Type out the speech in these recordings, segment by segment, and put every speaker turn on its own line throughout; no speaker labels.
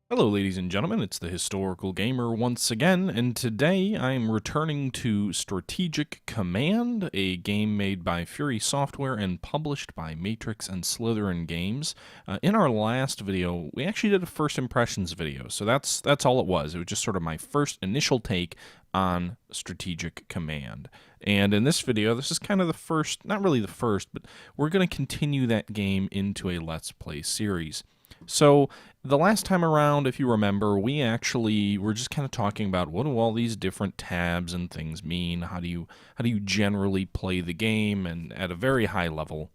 Hello, ladies and gentlemen. It's the Historical Gamer once again, and today I'm returning to Strategic Command, a game made by Fury Software and published by Matrix and Slitherine Games. In our last video, we actually did a first impressions video, so that's all it was. It was just sort of my first initial take on Strategic Command. And in this video, this is kind of the first, not really the first, but we're going to continue that game into a Let's Play series. So the last time around, if you remember, we actually were just kind of talking about what do all these different tabs and things mean? How do you generally play the game? And at a very high level,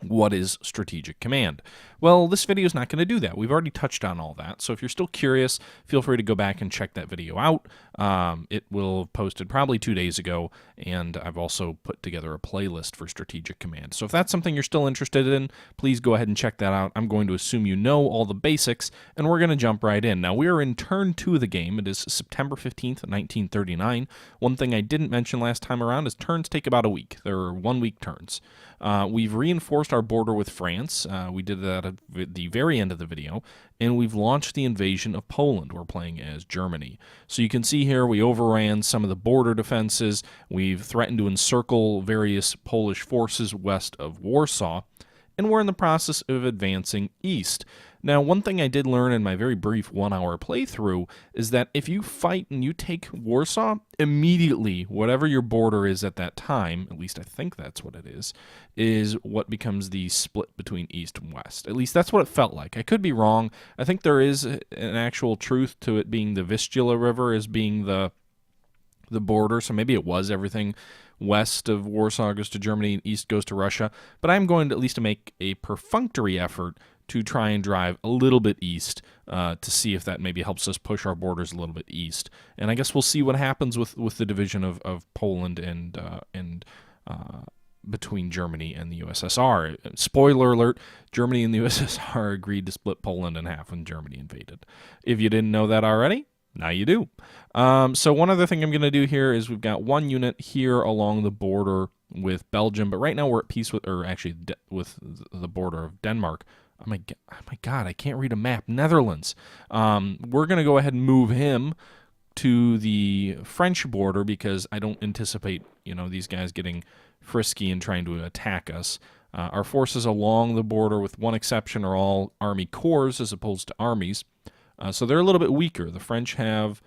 what is Strategic Command? Well, this video is not going to do that. We've already touched on all that. So if you're still curious, feel free to go back and check that video out. It will have posted probably 2 days ago, and I've also put together a playlist for Strategic Command. So if that's something you're still interested in, please go ahead and check that out. I'm going to assume you know all the basics, and we're going to jump right in. Now, we are in turn 2 of the game. It is September 15th, 1939. One thing I didn't mention last time around is turns take about a week. They're 1-week turns. We've reinforced our border with France. We did that at the very end of the video, and we've launched the invasion of Poland. We're playing as Germany. So you can see here we overran some of the border defenses. We've threatened to encircle various Polish forces west of Warsaw, and we're in the process of advancing east. Now, one thing I did learn in my very brief 1-hour playthrough is that if you fight and you take Warsaw, immediately, whatever your border is at that time, at least I think that's what it is what becomes the split between east and west. At least that's what it felt like. I could be wrong. I think there is an actual truth to it being the Vistula River as being the border, so maybe it was everything west of Warsaw goes to Germany and east goes to Russia, but I'm going to at least make a perfunctory effort to try and drive a little bit east to see if that maybe helps us push our borders a little bit east. And I guess we'll see what happens with the division of Poland and between Germany and the USSR. Spoiler alert, Germany and the USSR agreed to split Poland in half when Germany invaded. If you didn't know that already, now you do. So one other thing I'm going to do here is we've got one unit here along the border with Belgium, but right now we're at peace with, or actually with the border of Denmark. Oh my God, I can't read a map. Netherlands. We're going to go ahead and move him to the French border because I don't anticipate, these guys getting frisky and trying to attack us. Our forces along the border, with one exception, are all army corps as opposed to armies. So they're a little bit weaker. The French have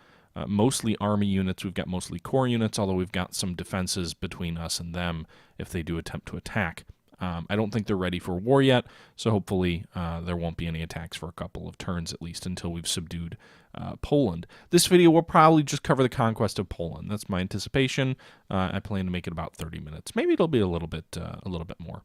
mostly army units. We've got mostly corps units, although we've got some defenses between us and them if they do attempt to attack. I don't think they're ready for war yet, so hopefully there won't be any attacks for a couple of turns at least until we've subdued Poland. This video will probably just cover the conquest of Poland. That's my anticipation. I plan to make it about 30 minutes. Maybe it'll be a little bit more.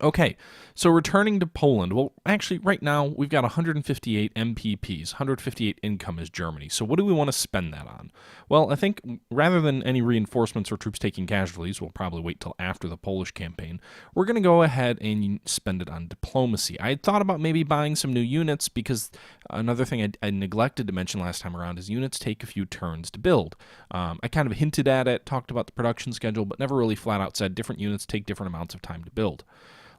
Okay, so returning to Poland. Well, actually, right now, we've got 158 MPPs, 158 income as Germany. So what do we want to spend that on? Well, I think rather than any reinforcements or troops taking casualties, we'll probably wait till after the Polish campaign, we're going to go ahead and spend it on diplomacy. I had thought about maybe buying some new units because another thing I neglected to mention last time around is units take a few turns to build. I kind of hinted at it, talked about the production schedule, but never really flat out said different units take different amounts of time to build.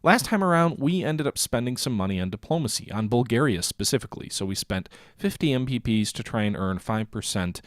Last time around, we ended up spending some money on diplomacy, on Bulgaria specifically. So we spent 50 MPPs to try and earn 5%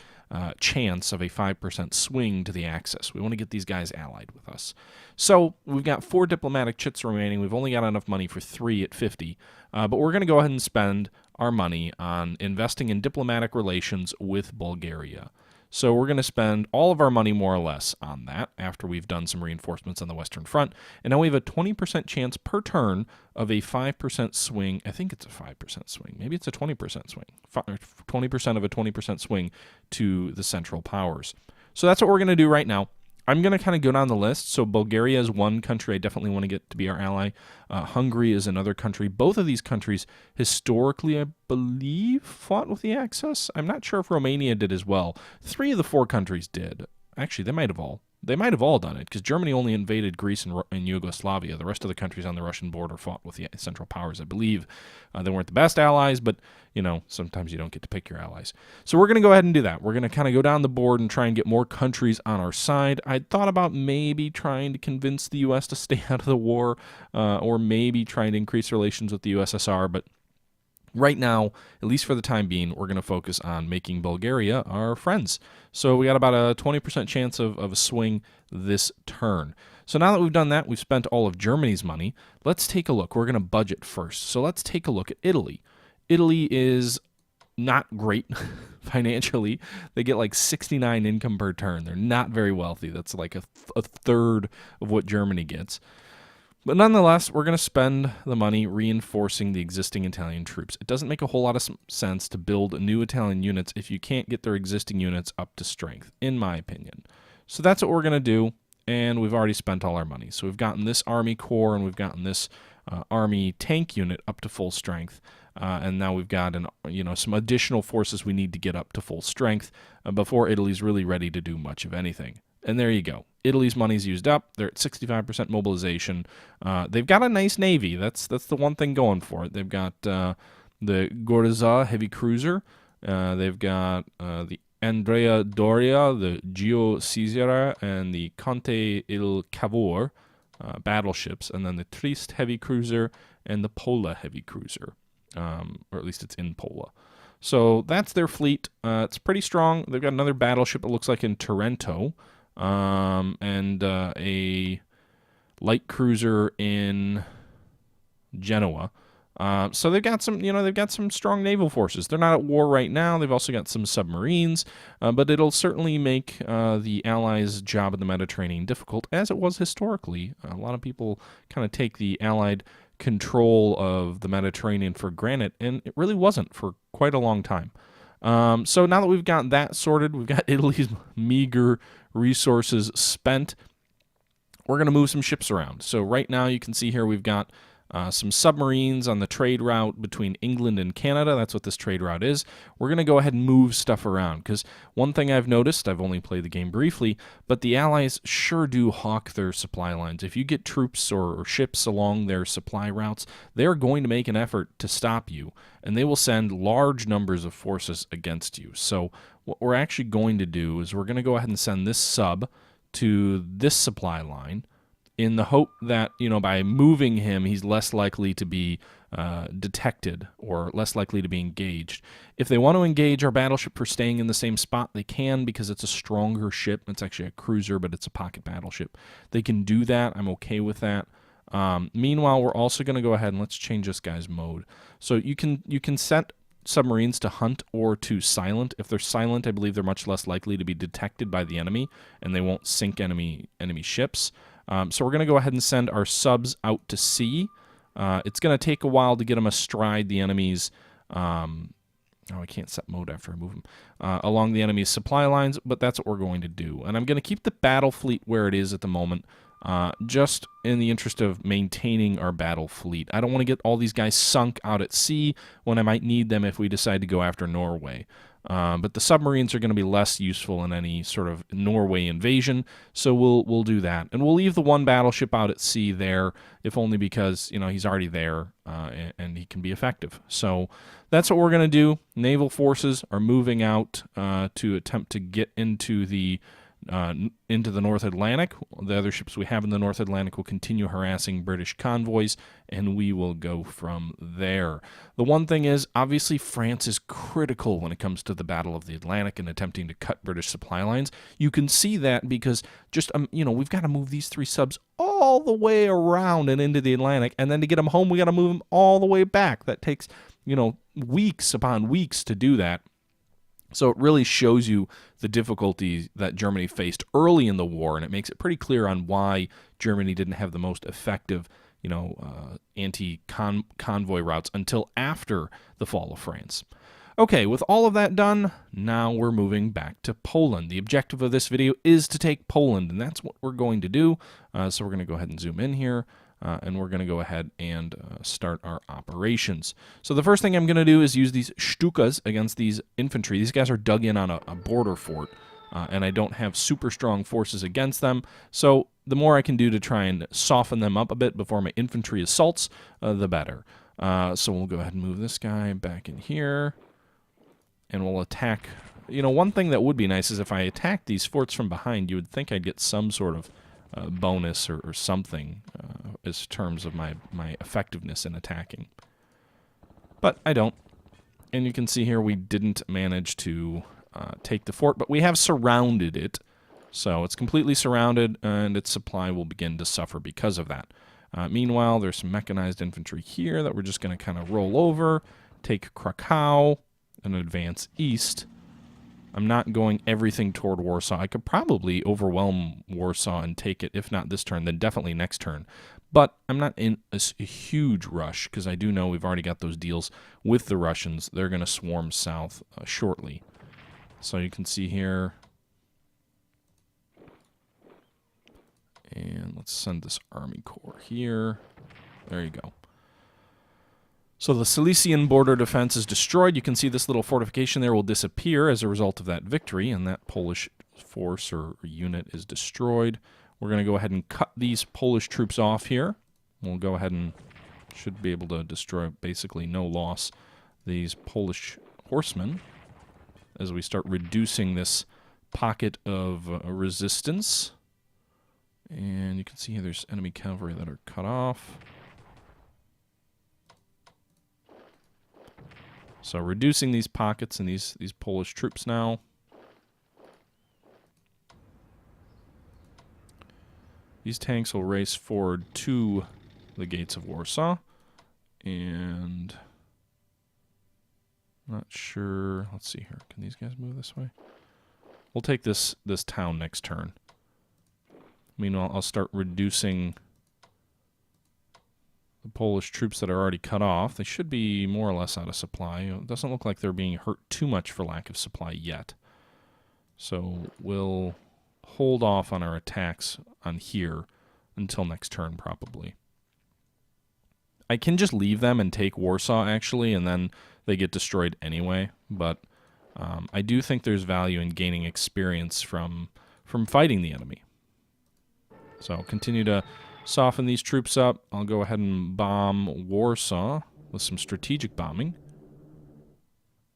chance of a 5% swing to the Axis. We want to get these guys allied with us. So we've got 4 diplomatic chits remaining. We've only got enough money for 3 at 50. But we're going to go ahead and spend our money on investing in diplomatic relations with Bulgaria. So we're going to spend all of our money more or less on that after we've done some reinforcements on the Western Front. And now we have a 20% chance per turn of a 5% swing. I think it's a 5% swing. Maybe it's a 20% swing. 20% of a 20% swing to the Central Powers. So that's what we're going to do right now. I'm going to kind of go down the list. So Bulgaria is one country I definitely want to get to be our ally. Hungary is another country. Both of these countries historically, I believe, fought with the Axis. I'm not sure if Romania did as well. 3 of the 4 countries did. Actually, they might have all. They might have all done it because Germany only invaded Greece and Yugoslavia. The rest of the countries on the Russian border fought with the Central Powers, I believe. They weren't the best allies, but, sometimes you don't get to pick your allies. So we're going to go ahead and do that. We're going to kind of go down the board and try and get more countries on our side. I'd thought about maybe trying to convince the U.S. to stay out of the war or maybe trying to increase relations with the USSR, but Right now, at least for the time being, we're going to focus on making Bulgaria our friends. So we got about a 20% chance of a swing this turn. So now that we've done that, we've spent all of Germany's money. Let's take a look. We're going to budget first. So let's take a look at Italy. Italy is not great financially. They get like 69 income per turn. They're not very wealthy. That's like a third of what Germany gets. But nonetheless, we're going to spend the money reinforcing the existing Italian troops. It doesn't make a whole lot of sense to build new Italian units if you can't get their existing units up to strength, in my opinion. So that's what we're going to do, and we've already spent all our money. So we've gotten this army corps, and we've gotten this army tank unit up to full strength. And now we've got some additional forces we need to get up to full strength before Italy's really ready to do much of anything. And there you go. Italy's money's used up. They're at 65% mobilization. They've got a nice navy. That's the one thing going for it. They've got the Gorizia heavy cruiser. They've got the Andrea Doria, the Gio Caesare, and the Conte il Cavour battleships, and then the Trieste heavy cruiser and the Pola heavy cruiser. Or at least it's in Pola. So that's their fleet. It's pretty strong. They've got another battleship, it looks like, in Taranto. And a light cruiser in Genoa. So they've got some strong naval forces. They're not at war right now. They've also got some submarines, but it'll certainly make the Allies' job in the Mediterranean difficult, as it was historically. A lot of people kind of take the Allied control of the Mediterranean for granted, and it really wasn't for quite a long time. So now that we've got that sorted, we've got Italy's meager resources spent, we're going to move some ships around. So right now you can see here we've got some submarines on the trade route between England and Canada. That's what this trade route is. We're going to go ahead and move stuff around, because one thing I've noticed, I've only played the game briefly, but the Allies sure do hawk their supply lines. If you get troops or ships along their supply routes, they're going to make an effort to stop you, and they will send large numbers of forces against you. So what we're actually going to do is we're going to go ahead and send this sub to this supply line, in the hope that, by moving him, he's less likely to be detected or less likely to be engaged. If they want to engage our battleship for staying in the same spot, they can, because it's a stronger ship. It's actually a cruiser, but it's a pocket battleship. They can do that. I'm okay with that. Meanwhile, we're also going to go ahead and let's change this guy's mode. So you can set submarines to hunt or to silent. If they're silent, I believe they're much less likely to be detected by the enemy, and they won't sink enemy ships. So we're going to go ahead and send our subs out to sea. It's going to take a while to get them astride the enemy's... I can't set mode after I move them. Along the enemy's supply lines, but that's what we're going to do. And I'm going to keep the battle fleet where it is at the moment, just in the interest of maintaining our battle fleet. I don't want to get all these guys sunk out at sea when I might need them if we decide to go after Norway. But the submarines are going to be less useful in any sort of Norway invasion, so we'll do that. And we'll leave the one battleship out at sea there, if only because, he's already there, and he can be effective. So that's what we're going to do. Naval forces are moving out to attempt to get into the North Atlantic. The other ships we have in the North Atlantic will continue harassing British convoys, and we will go from there. The one thing is, obviously, France is critical when it comes to the Battle of the Atlantic and attempting to cut British supply lines. You can see that because just, we've got to move these three subs all the way around and into the Atlantic, and then to get them home, we got to move them all the way back. That takes, weeks upon weeks to do that. So it really shows you the difficulties that Germany faced early in the war, and it makes it pretty clear on why Germany didn't have the most effective, anti-convoy routes until after the fall of France. Okay, with all of that done, now we're moving back to Poland. The objective of this video is to take Poland, and that's what we're going to do. So we're going to go ahead and zoom in here. And we're going to go ahead and start our operations. So the first thing I'm going to do is use these Stukas against these infantry. These guys are dug in on a border fort, and I don't have super strong forces against them. So the more I can do to try and soften them up a bit before my infantry assaults, the better. So we'll go ahead and move this guy back in here, and we'll attack. One thing that would be nice is if I attacked these forts from behind, you would think I'd get some sort of bonus or something as terms of my effectiveness in attacking. But I don't. And you can see here we didn't manage to take the fort, but we have surrounded it. So it's completely surrounded, and its supply will begin to suffer because of that. Meanwhile, there's some mechanized infantry here that we're just going to kind of roll over, take Krakow, and advance east. I'm not going everything toward Warsaw. I could probably overwhelm Warsaw and take it, if not this turn, then definitely next turn. But I'm not in a huge rush, because I do know we've already got those deals with the Russians. They're going to swarm south shortly. So you can see here. And let's send this army corps here. There you go. So the Silesian border defense is destroyed. You can see this little fortification there will disappear as a result of that victory, and that Polish force or unit is destroyed. We're going to go ahead and cut these Polish troops off here. We'll go ahead and should be able to destroy, basically no loss, these Polish horsemen as we start reducing this pocket of resistance. And you can see here there's enemy cavalry that are cut off. So reducing these pockets and these Polish troops now. These tanks will race forward to the gates of Warsaw. And not sure. Let's see here. Can these guys move this way? We'll take this town next turn. Meanwhile, I'll start reducing the Polish troops that are already cut off. They should be more or less out of supply. It doesn't look like they're being hurt too much for lack of supply yet. So we'll hold off on our attacks on here until next turn, probably. I can just leave them and take Warsaw, actually, and then they get destroyed anyway. But I do think there's value in gaining experience from fighting the enemy. So I'll continue to soften these troops up. I'll go ahead and bomb Warsaw with some strategic bombing.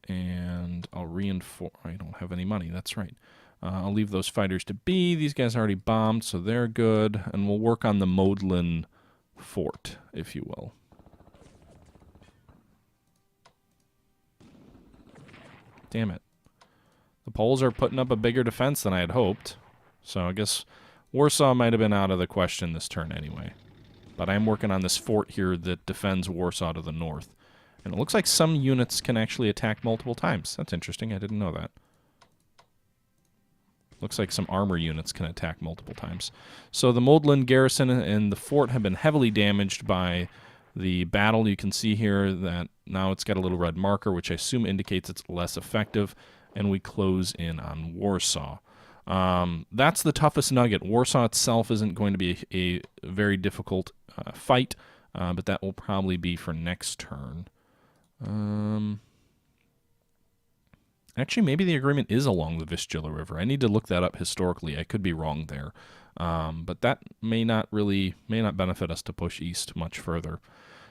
And I'll reinforce... I don't have any money, that's right. I'll leave those fighters to be. These guys already bombed, so they're good. And we'll work on the Modlin fort, if you will. Damn it. The Poles are putting up a bigger defense than I had hoped. So I guess Warsaw might have been out of the question this turn anyway. But I'm working on this fort here that defends Warsaw to the north. And it looks like some units can actually attack multiple times. That's interesting. I didn't know that. Looks like some armor units can attack multiple times. So the Modlin garrison and the fort have been heavily damaged by the battle. You can see here that now it's got a little red marker, which I assume indicates it's less effective. And we close in on Warsaw. That's the toughest nugget. Warsaw itself isn't going to be a very difficult fight, but that will probably be for next turn. Actually, maybe the agreement is along the Vistula River. I need to look that up historically. I could be wrong there. But that may not benefit us to push east much further.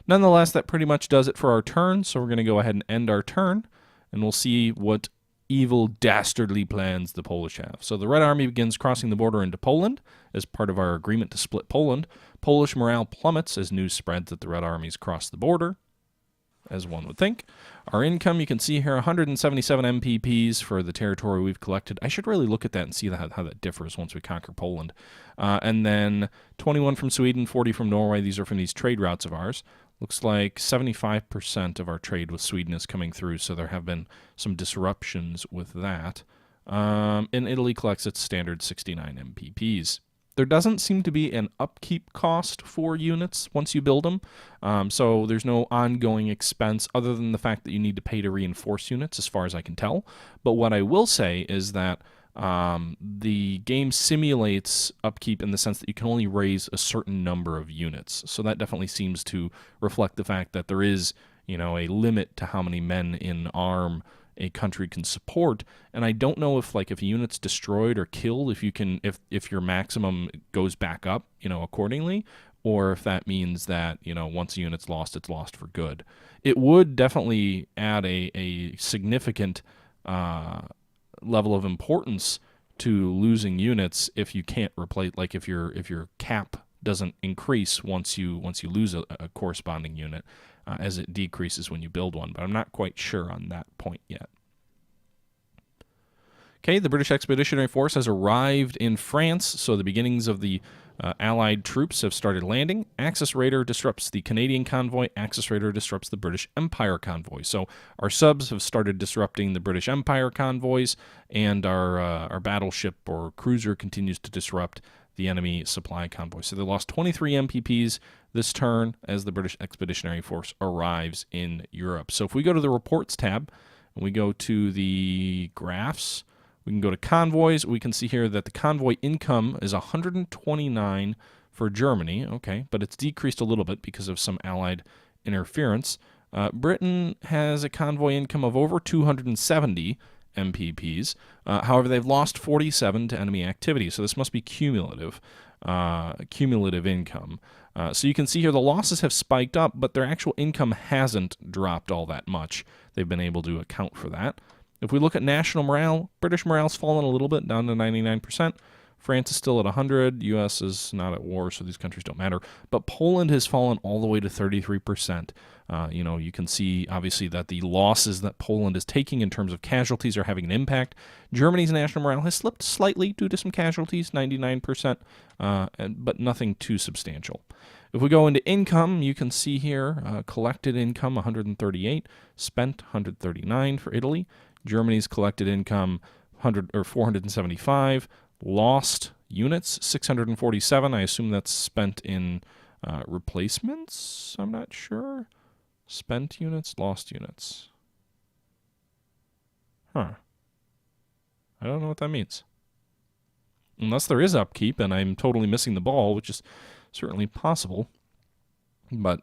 Nonetheless, that pretty much does it for our turn, so we're going to go ahead and end our turn, and we'll see what evil, dastardly plans the Polish have. So the Red Army begins crossing the border into Poland as part of our agreement to split Poland. Polish morale plummets as news spreads that the Red Armies cross the border, as one would think. Our income, you can see here, 177 MPPs for the territory we've collected. I should really look at that and see how that differs once we conquer Poland. And then 21 from Sweden, 40 from Norway. These are from these trade routes of ours. Looks like 75% of our trade with Sweden is coming through, so there have been some disruptions with that. And Italy collects its standard 69 MPPs. There doesn't seem to be an upkeep cost for units once you build them, so there's no ongoing expense other than the fact that you need to pay to reinforce units, as far as I can tell. But what I will say is that the game simulates upkeep in the sense that you can only raise a certain number of units. So that definitely seems to reflect the fact that there is, a limit to how many men in arm a country can support. And I don't know if a unit's destroyed or killed, if your maximum goes back up, accordingly, or if that means that, once a unit's lost, it's lost for good. It would definitely add a significant level of importance to losing units if you can't replace, if your cap doesn't increase once you lose a corresponding unit. as it decreases when you build one, but I'm not quite sure on that point yet. Okay, the British Expeditionary Force has arrived in France, so the beginnings of the Allied troops have started landing. Axis Raider disrupts the Canadian convoy. Axis Raider disrupts the British Empire convoy. So our subs have started disrupting the British Empire convoys, and our battleship or cruiser continues to disrupt the enemy supply convoy. So they lost 23 MPPs this turn as the British Expeditionary Force arrives in Europe. So if we go to the Reports tab, and we go to the Graphs, we can go to convoys. We can see here that the convoy income is 129 for Germany. Okay, but it's decreased a little bit because of some Allied interference. Britain has a convoy income of over 270 MPPs. However, they've lost 47 to enemy activity, so this must be cumulative income. So you can see here the losses have spiked up, but their actual income hasn't dropped all that much. They've been able to account for that. If we look at national morale, British morale's fallen a little bit, down to 99%. France is still at 100. U.S. is not at war, so these countries don't matter. But Poland has fallen all the way to 33%. You can see, obviously, that the losses that Poland is taking in terms of casualties are having an impact. Germany's national morale has slipped slightly due to some casualties, 99%, but nothing too substantial. If we go into income, you can see here collected income 138, spent 139 for Italy. Germany's collected income 475, lost units 647. I assume that's spent in replacements. I'm not sure. Spent units, lost units. Huh. I don't know what that means. Unless there is upkeep and I'm totally missing the ball, which is certainly possible. But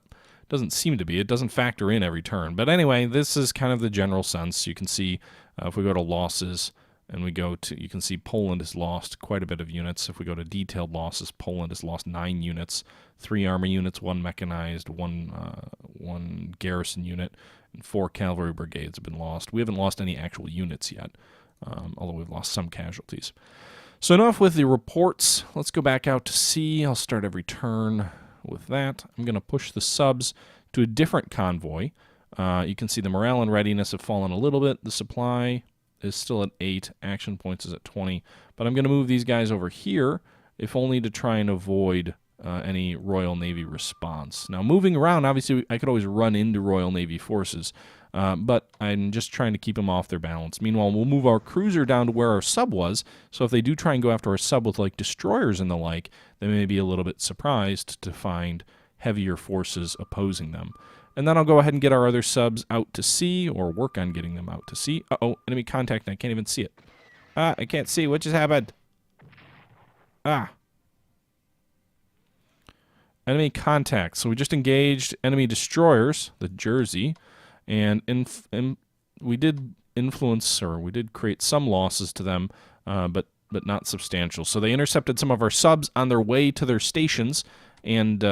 doesn't seem to be. It doesn't factor in every turn. But anyway, this is kind of the general sense. You can see if we go to losses and we go to, you can see Poland has lost quite a bit of units. If we go to detailed losses, Poland has lost 9 units, 3 army units, 1 mechanized, 1 garrison unit, and 4 cavalry brigades have been lost. We haven't lost any actual units yet, although we've lost some casualties. So enough with the reports. Let's go back out to sea. I'll start every turn with that. I'm going to push the subs to a different convoy. You can see the morale and readiness have fallen a little bit. The supply is still at 8. Action points is at 20. But I'm going to move these guys over here, if only to try and avoid any Royal Navy response. Now, moving around, obviously, I could always run into Royal Navy forces, but I'm just trying to keep them off their balance. Meanwhile, we'll move our cruiser down to where our sub was, so if they do try and go after our sub with, like, destroyers and the like, they may be a little bit surprised to find heavier forces opposing them. And then I'll go ahead and get our other subs out to sea, or work on getting them out to sea. Uh-oh, enemy contact, and I can't even see it. I can't see. What just happened? Enemy contact. So we just engaged enemy destroyers, the Jersey, and we did influence, or we did create some losses to them, but not substantial. So they intercepted some of our subs on their way to their stations, and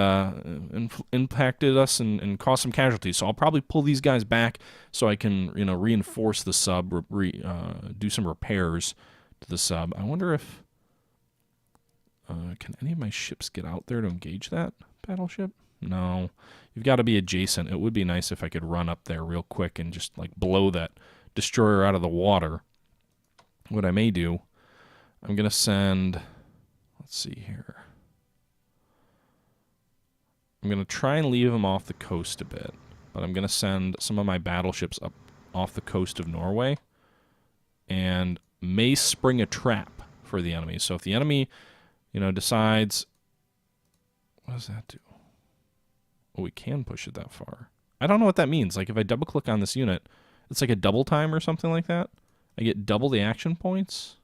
impacted us and caused some casualties. So I'll probably pull these guys back so I can reinforce the sub, do some repairs to the sub. I wonder if can any of my ships get out there to engage that battleship? No, you've got to be adjacent. It would be nice if I could run up there real quick and just like blow that destroyer out of the water. What I may do, I'm gonna send. Let's see here. I'm going to try and leave them off the coast a bit, but I'm going to send some of my battleships up off the coast of Norway and may spring a trap for the enemy. So if the enemy, decides, what does that do? Oh, we can push it that far. I don't know what that means. Like if I double click on this unit, it's like a double time or something like that. I get double the action points.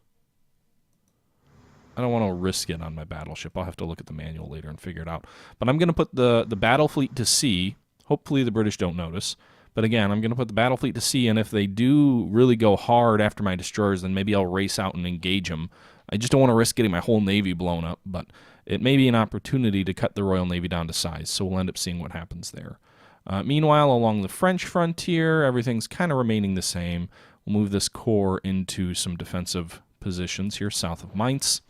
I don't want to risk it on my battleship. I'll have to look at the manual later and figure it out. But I'm going to put the battle fleet to sea. Hopefully the British don't notice. But again, I'm going to put the battle fleet to sea, and if they do really go hard after my destroyers, then maybe I'll race out and engage them. I just don't want to risk getting my whole navy blown up, but it may be an opportunity to cut the Royal Navy down to size, so we'll end up seeing what happens there. Meanwhile, along the French frontier, everything's kind of remaining the same. We'll move this corps into some defensive positions here south of Mainz.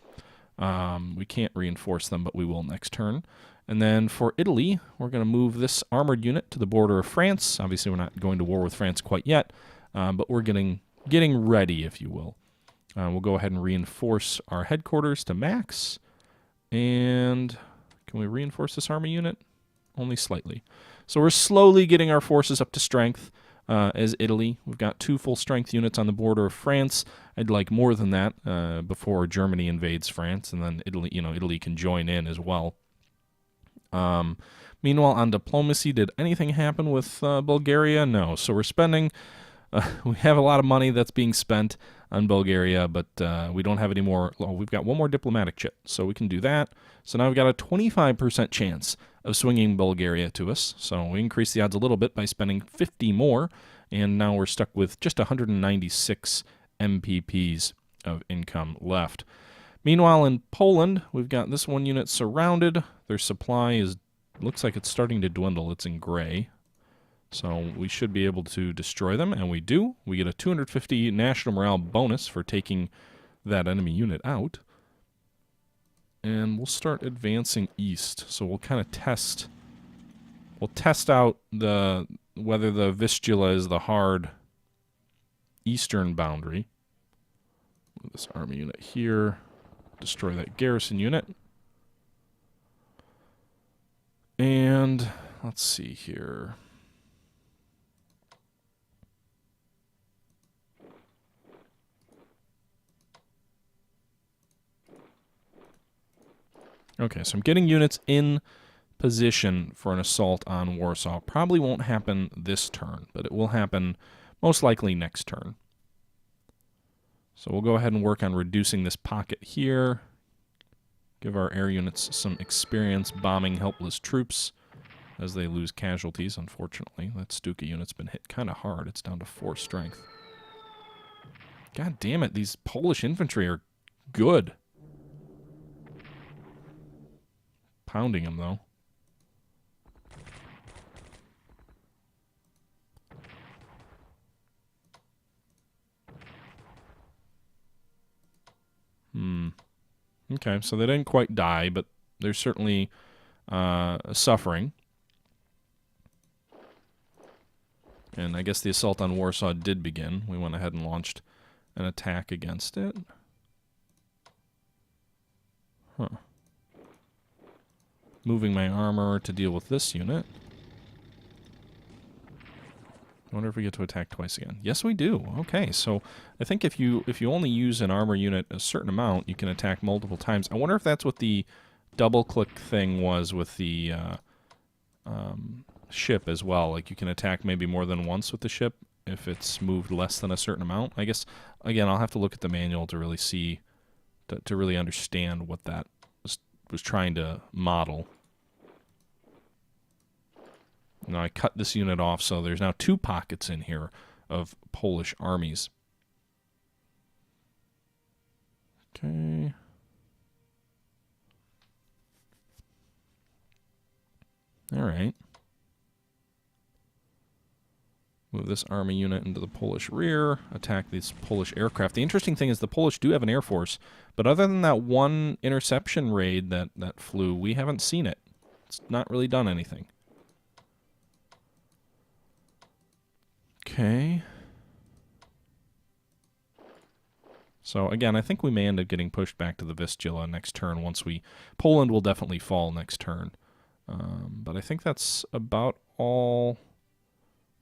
We can't reinforce them, but we will next turn. And then for Italy, we're going to move this armored unit to the border of France. Obviously, we're not going to war with France quite yet, but we're getting ready, if you will. We'll go ahead and reinforce our headquarters to max. And can we reinforce this army unit? Only slightly. So we're slowly getting our forces up to strength as Italy. We've got 2 full strength units on the border of France. I'd like more than that before Germany invades France, and then Italy can join in as well. Meanwhile, on diplomacy, did anything happen with Bulgaria? No. So we're spending, we have a lot of money that's being spent on Bulgaria, but we don't have any more. Oh, we've got 1 more diplomatic chip, so we can do that. So now we've got a 25% chance of swinging Bulgaria to us. So we increased the odds a little bit by spending 50 more, and now we're stuck with just 196 MPPs of income left. Meanwhile, in Poland, we've got this 1 unit surrounded. Their supply looks like it's starting to dwindle. It's in gray. So we should be able to destroy them, and we do. We get a 250 national morale bonus for taking that enemy unit out. And we'll start advancing east. So we'll kind of test. We'll test out whether the Vistula is the hard eastern boundary. Move this army unit here. Destroy that garrison unit. And let's see here. Okay, so I'm getting units in position for an assault on Warsaw. Probably won't happen this turn, but it will happen most likely next turn. So we'll go ahead and work on reducing this pocket here. Give our air units some experience bombing helpless troops as they lose casualties, unfortunately. That Stuka unit's been hit kind of hard. It's down to 4 strength. God damn it, these Polish infantry are good. Pounding them, though. Okay, so they didn't quite die, but they're certainly suffering. And I guess the assault on Warsaw did begin. We went ahead and launched an attack against it. Huh. Moving my armor to deal with this unit. I wonder if we get to attack twice again. Yes, we do. Okay, so I think if you only use an armor unit a certain amount, you can attack multiple times. I wonder if that's what the double-click thing was with the ship as well. Like, you can attack maybe more than once with the ship if it's moved less than a certain amount. I guess, again, I'll have to look at the manual to really see, to really understand what that was trying to model. Now I cut this unit off, so there's now 2 pockets in here of Polish armies. Okay. All right. Move this army unit into the Polish rear, attack these Polish aircraft. The interesting thing is the Polish do have an air force, but other than that 1 interception raid that flew, we haven't seen it. It's not really done anything. Okay. So again, I think we may end up getting pushed back to the Vistula next turn once Poland will definitely fall next turn. But I think that's about all.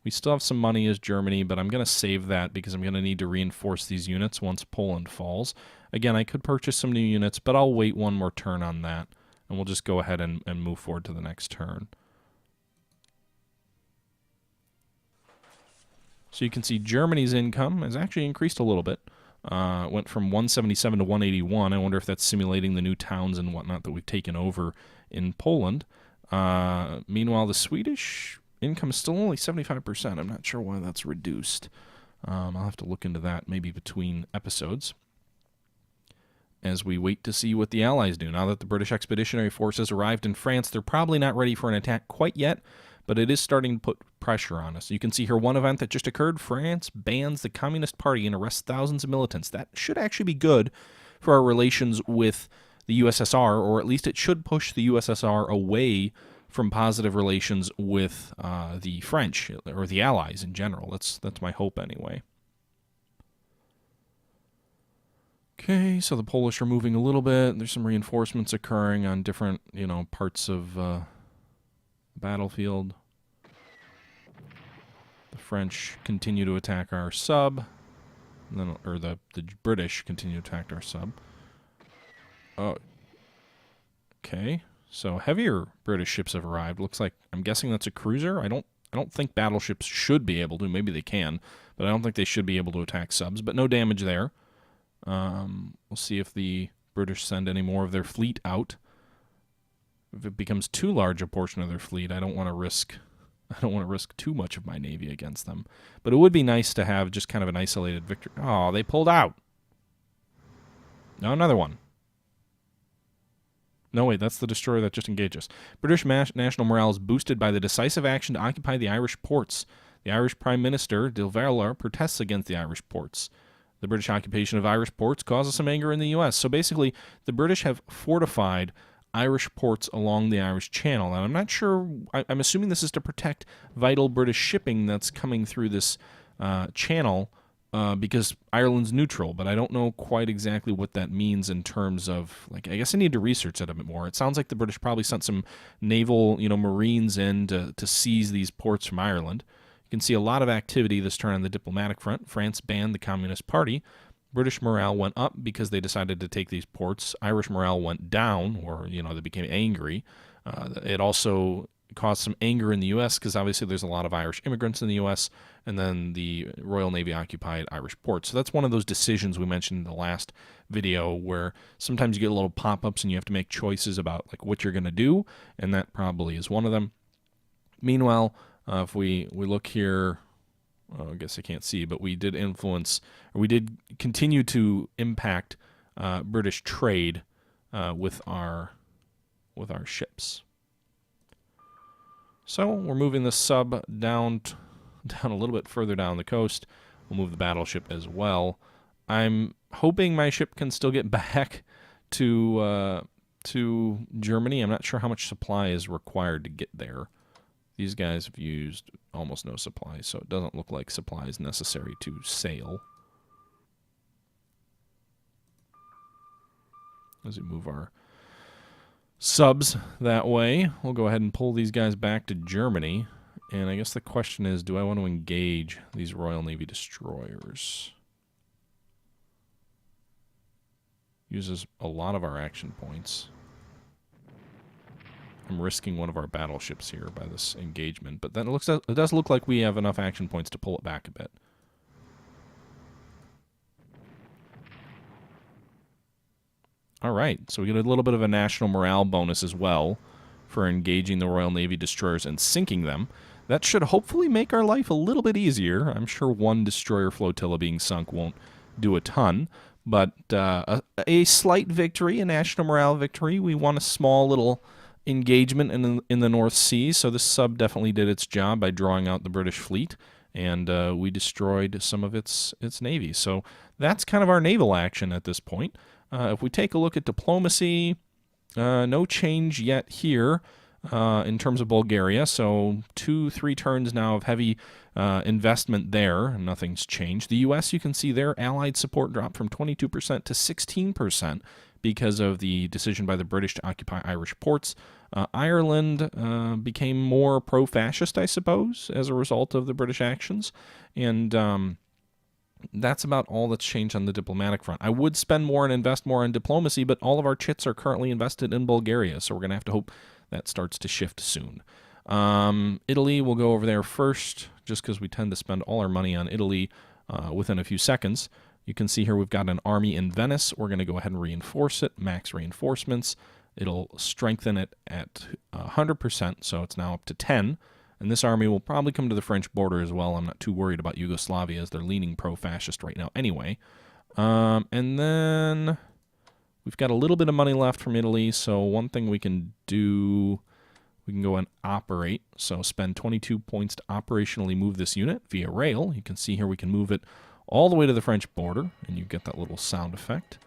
We still have some money as Germany, but I'm going to save that because I'm going to need to reinforce these units once Poland falls. Again, I could purchase some new units, but I'll wait 1 more turn on that, and we'll just go ahead and move forward to the next turn. So you can see Germany's income has actually increased a little bit. It went from 177 to 181. I wonder if that's simulating the new towns and whatnot that we've taken over in Poland. Meanwhile, the Swedish income is still only 75%. I'm not sure why that's reduced. I'll have to look into that maybe between episodes as we wait to see what the Allies do. Now that the British Expeditionary Forces arrived in France, they're probably not ready for an attack quite yet, but it is starting to put pressure on us. You can see here 1 event that just occurred. France bans the Communist Party and arrests thousands of militants. That should actually be good for our relations with the USSR, or at least it should push the USSR away from positive relations with the French or the Allies in general. That's my hope anyway. Okay, so the Polish are moving a little bit. There's some reinforcements occurring on different, parts of the battlefield. The French continue to attack our sub, and then, or the British continue to attack our sub. Oh, okay. So heavier British ships have arrived. Looks like, I'm guessing that's a cruiser. I don't think battleships should be able to. Maybe they can, but I don't think they should be able to attack subs. But no damage there. We'll see if the British send any more of their fleet out. If it becomes too large a portion of their fleet, I don't want to risk too much of my navy against them. But it would be nice to have just kind of an isolated victory. Oh, they pulled out. No, another one. No, wait, that's the destroyer that just engaged us. British national morale is boosted by the decisive action to occupy the Irish ports. The Irish Prime Minister, Naval, protests against the Irish ports. The British occupation of Irish ports causes some anger in the U.S. So basically, the British have fortified Irish ports along the Irish Channel. And I'm not sure, I'm assuming this is to protect vital British shipping that's coming through this channel because Ireland's neutral, but I don't know quite exactly what that means in terms of, I guess I need to research that a bit more. It sounds like the British probably sent some naval, Marines in to seize these ports from Ireland. You can see a lot of activity this turn on the diplomatic front. France banned the Communist Party. British morale went up because they decided to take these ports. Irish morale went down, or, they became angry. It also caused some anger in the U.S. because obviously there's a lot of Irish immigrants in the U.S., and then the Royal Navy occupied Irish ports. So that's one of those decisions we mentioned in the last video where sometimes you get little pop-ups and you have to make choices about what you're going to do, and that probably is one of them. Meanwhile, if we look here, I guess I can't see, but we did continue to impact British trade with our ships. So we're moving the sub down a little bit further down the coast. We'll move the battleship as well. I'm hoping my ship can still get back to Germany. I'm not sure how much supply is required to get there. These guys have used almost no supplies, so it doesn't look like supply is necessary to sail. As we move our subs that way, we'll go ahead and pull these guys back to Germany. And I guess the question is, do I want to engage these Royal Navy destroyers? Uses a lot of our action points. I'm risking one of our battleships here by this engagement, but then it does look like we have enough action points to pull it back a bit. All right, so we get a little bit of a national morale bonus as well for engaging the Royal Navy destroyers and sinking them. That should hopefully make our life a little bit easier. I'm sure one destroyer flotilla being sunk won't do a ton, but a slight victory, a national morale victory. We won a small little engagement in the North Sea, so this sub definitely did its job by drawing out the British fleet, and we destroyed some of its navy. So that's kind of our naval action at this point. If we take a look at diplomacy, no change yet here in terms of Bulgaria. So 2-3 turns now of heavy investment there. Nothing's changed. The U.S., you can see their allied support dropped from 22% to 16% because of the decision by the British to occupy Irish ports. Ireland became more pro-fascist, I suppose, as a result of the British actions. And that's about all that's changed on the diplomatic front. I would spend more and invest more in diplomacy, but all of our chits are currently invested in Bulgaria, so we're going to have to hope that starts to shift soon. Italy, we'll go over there first, just because we tend to spend all our money on Italy within a few seconds. You can see here we've got an army in Venice. We're going to go ahead and reinforce it, max reinforcements. It'll strengthen it at 100%, so it's now up to 10. And this army will probably come to the French border as well. I'm not too worried about Yugoslavia as they're leaning pro-fascist right now anyway. And then we've got a little bit of money left from Italy, so one thing we can do, we can go and operate. So spend 22 points to operationally move this unit via rail. You can see here we can move it all the way to the French border, and you get that little sound effect.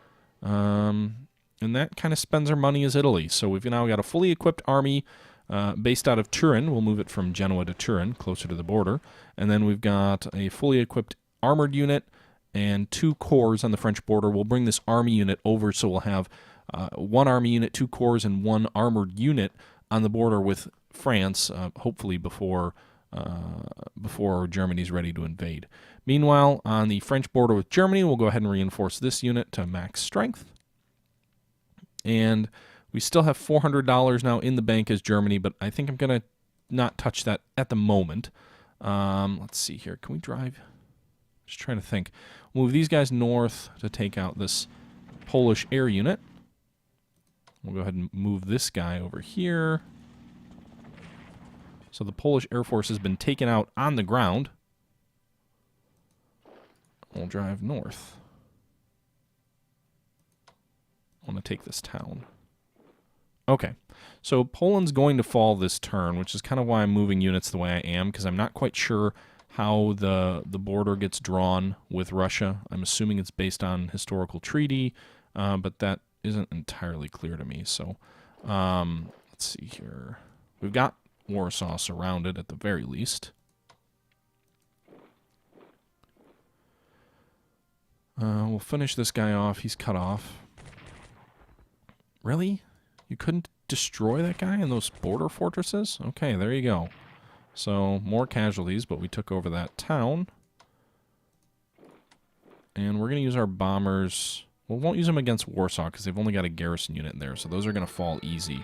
And And that kind of spends our money as Italy. So we've now got a fully equipped army based out of Turin. We'll move it from Genoa to Turin, closer to the border. And then we've got a fully equipped armored unit and 2 corps on the French border. We'll bring this army unit over, so we'll have 1 army unit, 2 corps, and 1 armored unit on the border with France, hopefully before Germany's ready to invade. Meanwhile, on the French border with Germany, we'll go ahead and reinforce this unit to max strength. And we still have $400 now in the bank as Germany, but I think I'm going to not touch that at the moment. Let's see here. Can we drive? Just trying to think. We'll move these guys north to take out this Polish air unit. We'll go ahead and move this guy over here. So the Polish Air Force has been taken out on the ground. We'll drive north. I want to take this town. Okay, so Poland's going to fall this turn, which is kind of why I'm moving units the way I am, because I'm not quite sure how the border gets drawn with Russia. I'm assuming it's based on historical treaty, but that isn't entirely clear to me. So let's see here. We've got Warsaw surrounded at the very least. We'll finish this guy off. He's cut off. Really? You couldn't destroy that guy in those border fortresses? Okay, there you go. So, more casualties, but we took over that town. And we're going to use our bombers. Well, we won't use them against Warsaw because they've only got a garrison unit in there, so those are going to fall easy.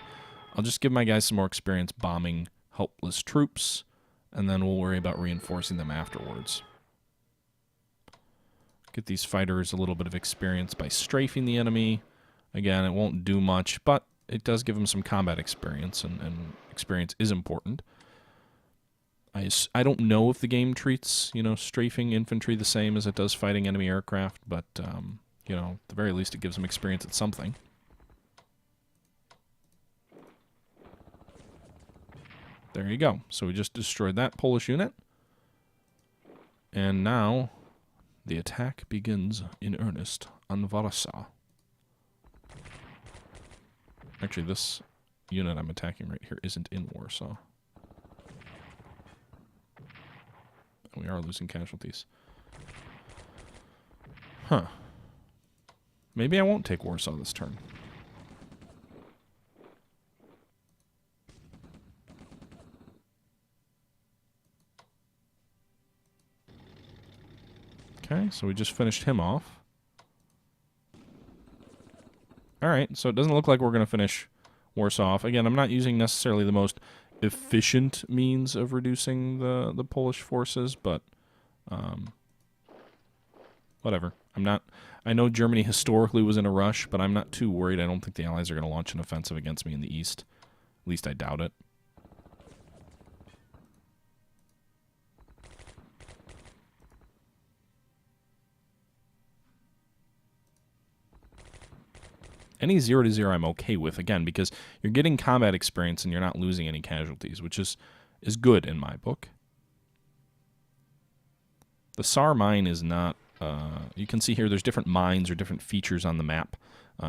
I'll just give my guys some more experience bombing helpless troops, and then we'll worry about reinforcing them afterwards. Get these fighters a little bit of experience by strafing the enemy. Again, it won't do much, but it does give them some combat experience, and experience is important. I don't know if the game treats, strafing infantry the same as it does fighting enemy aircraft, but, at the very least it gives them experience at something. There you go. So we just destroyed that Polish unit. And now the attack begins in earnest on Warsaw. Actually, this unit I'm attacking right here isn't in Warsaw. We are losing casualties. Huh. Maybe I won't take Warsaw this turn. Okay, so we just finished him off. Alright, so it doesn't look like we're going to finish Warsaw off. Again, I'm not using necessarily the most efficient means of reducing the Polish forces, but whatever. I know Germany historically was in a rush, but I'm not too worried. I don't think the Allies are going to launch an offensive against me in the east. At least I doubt it. Any 0-0 I'm okay with, again, because you're getting combat experience and you're not losing any casualties, which is good in my book. The Saar mine is not... you can see here there's different mines or different features on the map.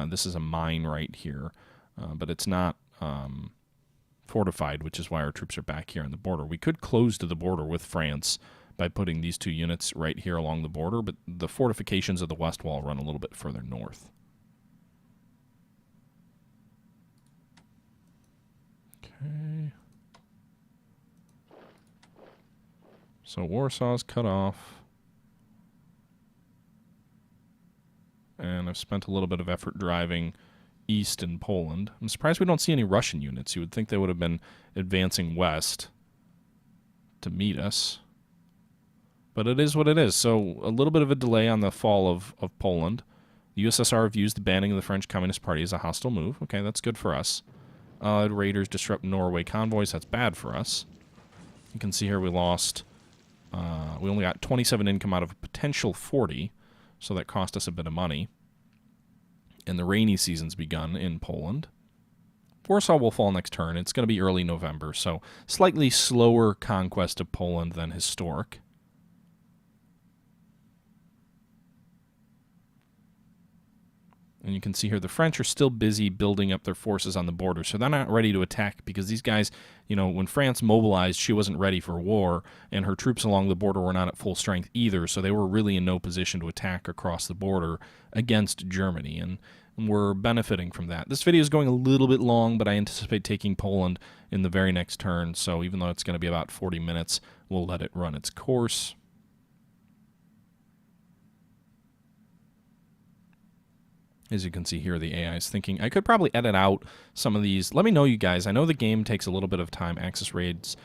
This is a mine right here, but it's not fortified, which is why our troops are back here on the border. We could close to the border with France by putting these 2 units right here along the border, but the fortifications of the west wall run a little bit further north. Okay. So Warsaw's cut off. And I've spent a little bit of effort driving east in Poland. I'm surprised we don't see any Russian units. You would think they would have been advancing west to meet us. But it is what it is. So a little bit of a delay on the fall of Poland. The USSR views the banning of the French Communist Party as a hostile move. Okay, that's good for us. Raiders disrupt Norway convoys. That's bad for us. You can see here we lost... we only got 27 income out of a potential 40, so that cost us a bit of money. And the rainy season's begun in Poland. Warsaw will fall next turn. It's going to be early November, so slightly slower conquest of Poland than historic. And you can see here the French are still busy building up their forces on the border, so they're not ready to attack because these guys, you know, when France mobilized, she wasn't ready for war, and her troops along the border were not at full strength either, so they were really in no position to attack across the border against Germany, and we're benefiting from that. This video is going a little bit long, but I anticipate taking Poland in the very next turn, so even though it's going to be about 40 minutes, we'll let it run its course. As you can see here, the AI is thinking. I could probably edit out some of these. Let me know, you guys. I know the game takes a little bit of time. Axis raids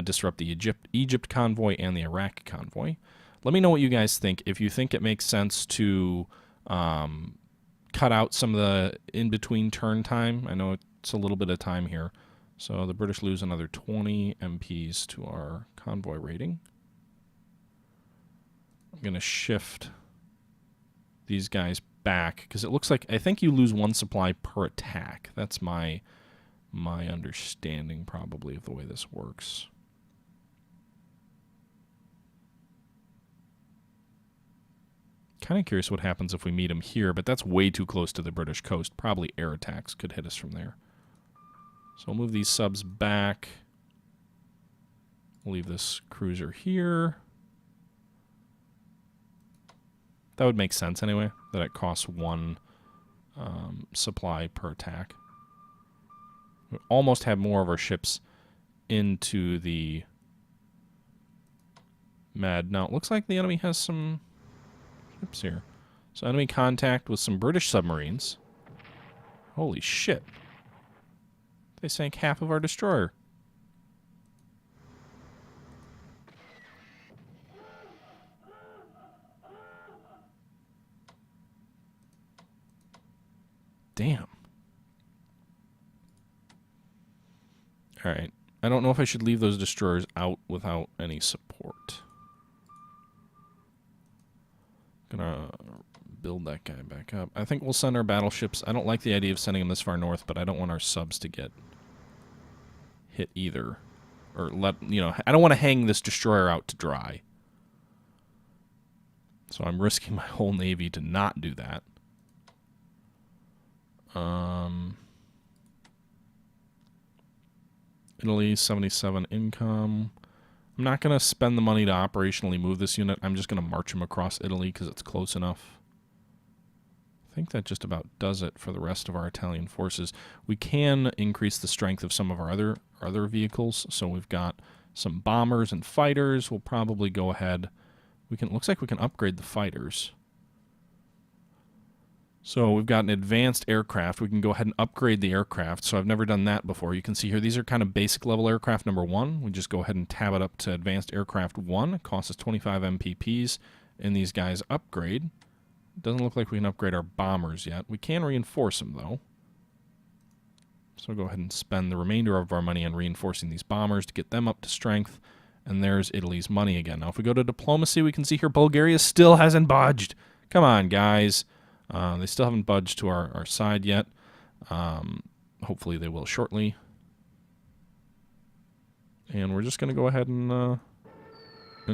disrupt the Egypt convoy and the Iraq convoy. Let me know what you guys think. If you think it makes sense to cut out some of the in-between turn time. I know it's a little bit of time here. So the British lose another 20 MPs to our convoy rating. I'm going to shift these guys back because it looks like I think you lose one supply per attack. That's my understanding probably of the way this works. Kind of curious what happens if we meet them here, but that's way too close to the British coast. Probably air attacks could hit us from there. So we'll move these subs back. We'll leave this cruiser here. That would make sense anyway, that it costs one supply per attack. We almost have more of our ships into the Med. Now, it looks like the enemy has some ships here. So enemy contact with some British submarines. Holy shit. They sank half of our destroyer. Damn. Alright. I don't know if I should leave those destroyers out without any support. Gonna build that guy back up. I think we'll send our battleships. I don't like the idea of sending them this far north, but I don't want our subs to get hit either. Or I don't want to hang this destroyer out to dry. So I'm risking my whole navy to not do that. Italy, 77 income. I'm not going to spend the money to operationally move this unit. I'm just going to march them across Italy because it's close enough. I think that just about does it for the rest of our Italian forces. We can increase the strength of some of our other vehicles. So we've got some bombers and fighters. We'll probably go ahead. Looks like we can upgrade the fighters. So we've got an advanced aircraft. We can go ahead and upgrade the aircraft. So I've never done that before. You can see here, these are kind of basic level aircraft number 1. We just go ahead and tab it up to advanced aircraft 1. It costs us 25 MPPs. And these guys upgrade. Doesn't look like we can upgrade our bombers yet. We can reinforce them, though. So we'll go ahead and spend the remainder of our money on reinforcing these bombers to get them up to strength. And there's Italy's money again. Now, if we go to diplomacy, we can see here Bulgaria still hasn't budged. Come on, guys. They still haven't budged to our side yet. Hopefully they will shortly. And we're just going to go ahead and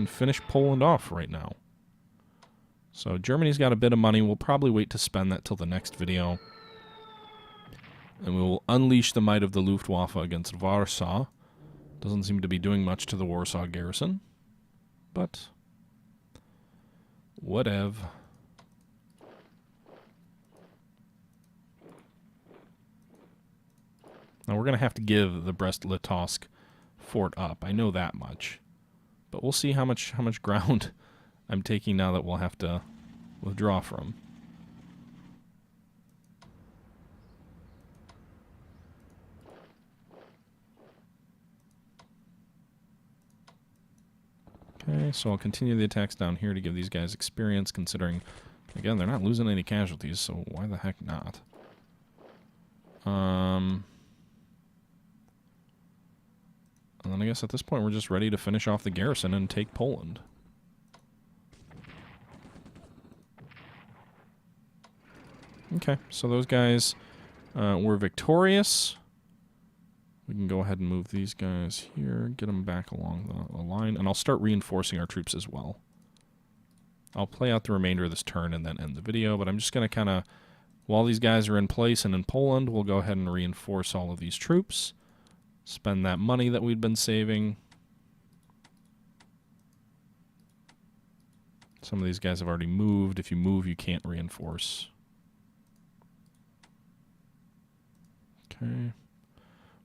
finish Poland off right now. So Germany's got a bit of money. We'll probably wait to spend that till the next video. And we will unleash the might of the Luftwaffe against Warsaw. Doesn't seem to be doing much to the Warsaw garrison. But whatever. Now, we're going to have to give the Brest-Litovsk fort up. I know that much. But we'll see how much ground I'm taking now that we'll have to withdraw from. Okay, so I'll continue the attacks down here to give these guys experience, considering, again, they're not losing any casualties, so why the heck not? And then I guess at this point we're just ready to finish off the garrison and take Poland. Okay, so those guys were victorious. We can go ahead and move these guys here, get them back along the line, and I'll start reinforcing our troops as well. I'll play out the remainder of this turn and then end the video, but I'm just going to kind of, while these guys are in place and in Poland, we'll go ahead and reinforce all of these troops. Spend that money that we'd been saving. Some of these guys have already moved. If you move, you can't reinforce. Okay.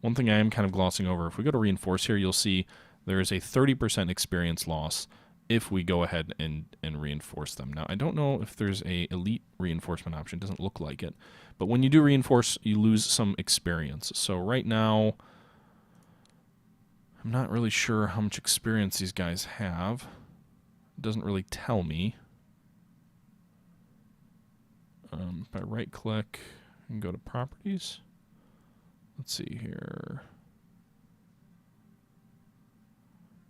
One thing I am kind of glossing over, if we go to reinforce here, you'll see there is a 30% experience loss if we go ahead and reinforce them. Now, I don't know if there's a elite reinforcement option. It doesn't look like it. But when you do reinforce, you lose some experience. So right now, I'm not really sure how much experience these guys have. It doesn't really tell me. If I right-click and go to properties, let's see here.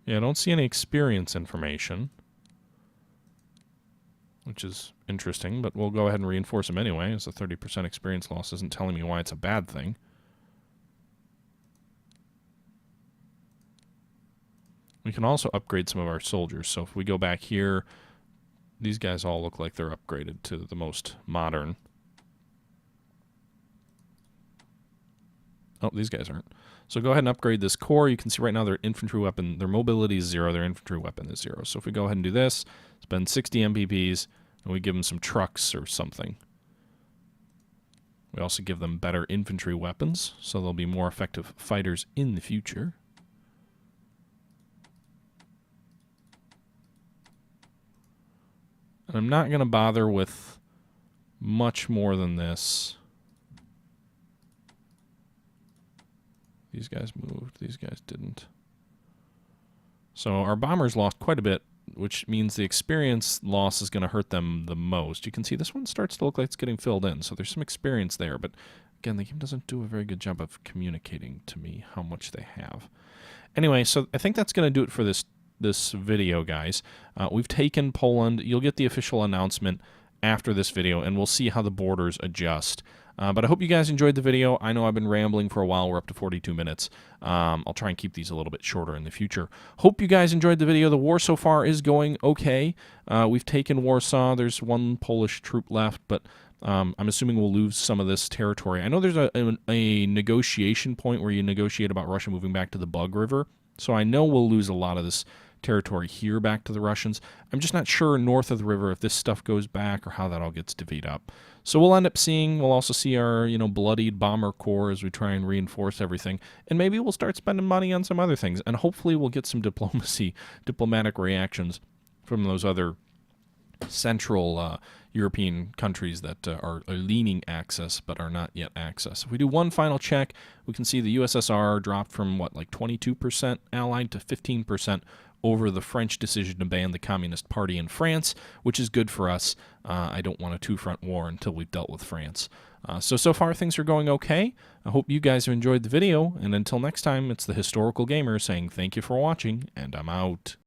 Yeah, I don't see any experience information, which is interesting, but we'll go ahead and reinforce them anyway, as a 30% experience loss isn't telling me why it's a bad thing. We can also upgrade some of our soldiers. So if we go back here, these guys all look like they're upgraded to the most modern. Oh, these guys aren't. So go ahead and upgrade this core. You can see right now their infantry weapon, their mobility is 0, their infantry weapon is 0. So if we go ahead and do this, spend 60 MPPs, and we give them some trucks or something. We also give them better infantry weapons, so they'll be more effective fighters in the future. And I'm not going to bother with much more than this. These guys moved. These guys didn't. So our bombers lost quite a bit, which means the experience loss is going to hurt them the most. You can see this one starts to look like it's getting filled in, so there's some experience there. But again, the game doesn't do a very good job of communicating to me how much they have. Anyway, so I think that's going to do it for this video, guys. We've taken Poland. You'll get the official announcement after this video, and we'll see how the borders adjust. But I hope you guys enjoyed the video. I know I've been rambling for a while. We're up to 42 minutes. I'll try and keep these a little bit shorter in the future. Hope you guys enjoyed the video. The war so far is going okay. We've taken Warsaw. There's one Polish troop left, but I'm assuming we'll lose some of this territory. I know there's a negotiation point where you negotiate about Russia moving back to the Bug River, so I know we'll lose a lot of this territory here back to the Russians. I'm just not sure north of the river if this stuff goes back or how that all gets divvied up. So we'll also see our, bloodied bomber corps as we try and reinforce everything. And maybe we'll start spending money on some other things. And hopefully we'll get some diplomatic reactions from those other central European countries that are leaning Axis but are not yet Axis. If we do one final check, we can see the USSR dropped from, like 22% allied to 15% over the French decision to ban the Communist Party in France, which is good for us. I don't want a two-front war until we've dealt with France. So far things are going okay. I hope you guys have enjoyed the video, and until next time, it's the Historical Gamer saying thank you for watching, and I'm out.